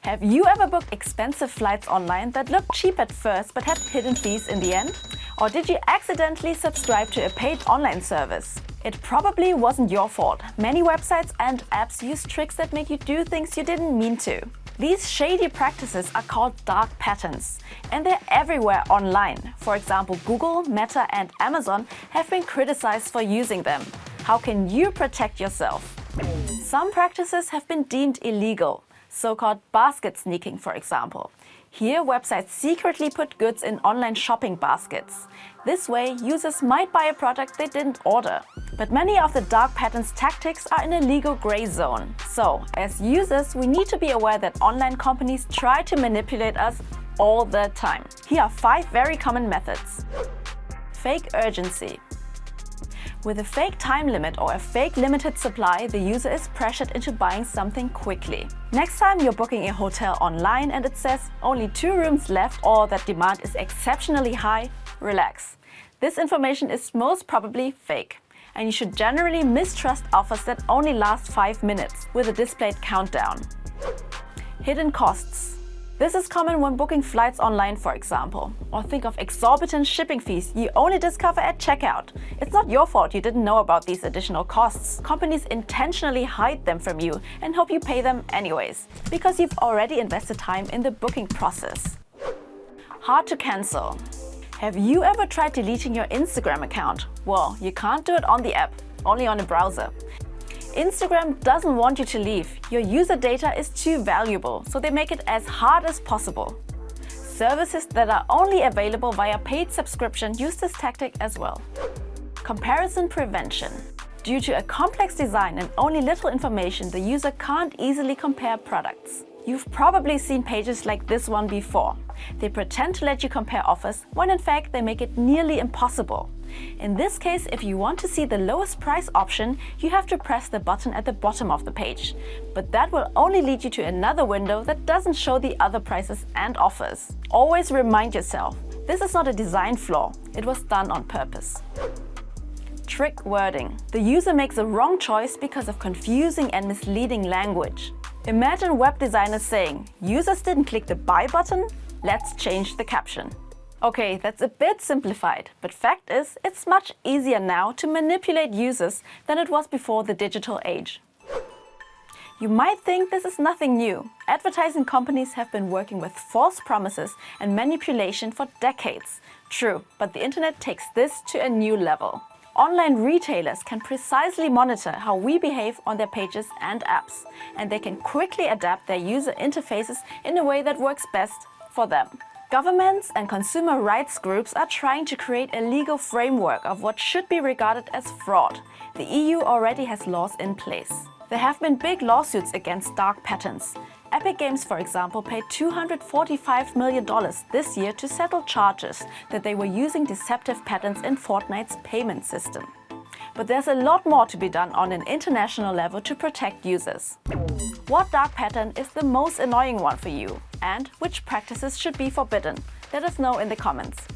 Have you ever booked expensive flights online that looked cheap at first but had hidden fees in the end? Or did you accidentally subscribe to a paid online service? It probably wasn't your fault. Many websites and apps use tricks that make you do things you didn't mean to. These shady practices are called dark patterns, and they're everywhere online. For example, Google, Meta, and Amazon have been criticized for using them. How can you protect yourself? Some practices have been deemed illegal, so-called basket sneaking, for example. Here, websites secretly put goods in online shopping baskets. This way, users might buy a product they didn't order. But many of the dark patterns tactics are in a legal gray zone. So, as users, we need to be aware that online companies try to manipulate us all the time. Here are 5 very common methods. Fake urgency. With a fake time limit or a fake limited supply, the user is pressured into buying something quickly. Next time you're booking a hotel online and it says only 2 rooms left or that demand is exceptionally high, relax. This information is most probably fake, and you should generally mistrust offers that only last 5 minutes with a displayed countdown. Hidden costs. This is common when booking flights online, for example. Or think of exorbitant shipping fees you only discover at checkout. It's not your fault you didn't know about these additional costs. Companies intentionally hide them from you and hope you pay them anyways, because you've already invested time in the booking process. Hard to cancel. Have you ever tried deleting your Instagram account? Well, you can't do it on the app, only on a browser. Instagram doesn't want you to leave. Your user data is too valuable, so they make it as hard as possible. Services that are only available via paid subscription use this tactic as well. Comparison prevention. Due to a complex design and only little information, the user can't easily compare products. You've probably seen pages like this one before. They pretend to let you compare offers, when in fact they make it nearly impossible. In this case, if you want to see the lowest price option, you have to press the button at the bottom of the page. But that will only lead you to another window that doesn't show the other prices and offers. Always remind yourself, this is not a design flaw, it was done on purpose. Trick wording. The user makes a wrong choice because of confusing and misleading language. Imagine web designers saying, users didn't click the buy button, let's change the caption. Okay, that's a bit simplified, but fact is, it's much easier now to manipulate users than it was before the digital age. You might think this is nothing new. Advertising companies have been working with false promises and manipulation for decades. True, but the internet takes this to a new level. Online retailers can precisely monitor how we behave on their pages and apps, and they can quickly adapt their user interfaces in a way that works best for them. Governments and consumer rights groups are trying to create a legal framework of what should be regarded as fraud. The EU already has laws in place. There have been big lawsuits against dark patterns. Epic Games, for example, paid $245 million this year to settle charges that they were using deceptive patterns in Fortnite's payment system. But there's a lot more to be done on an international level to protect users. What dark pattern is the most annoying one for you? And which practices should be forbidden? Let us know in the comments.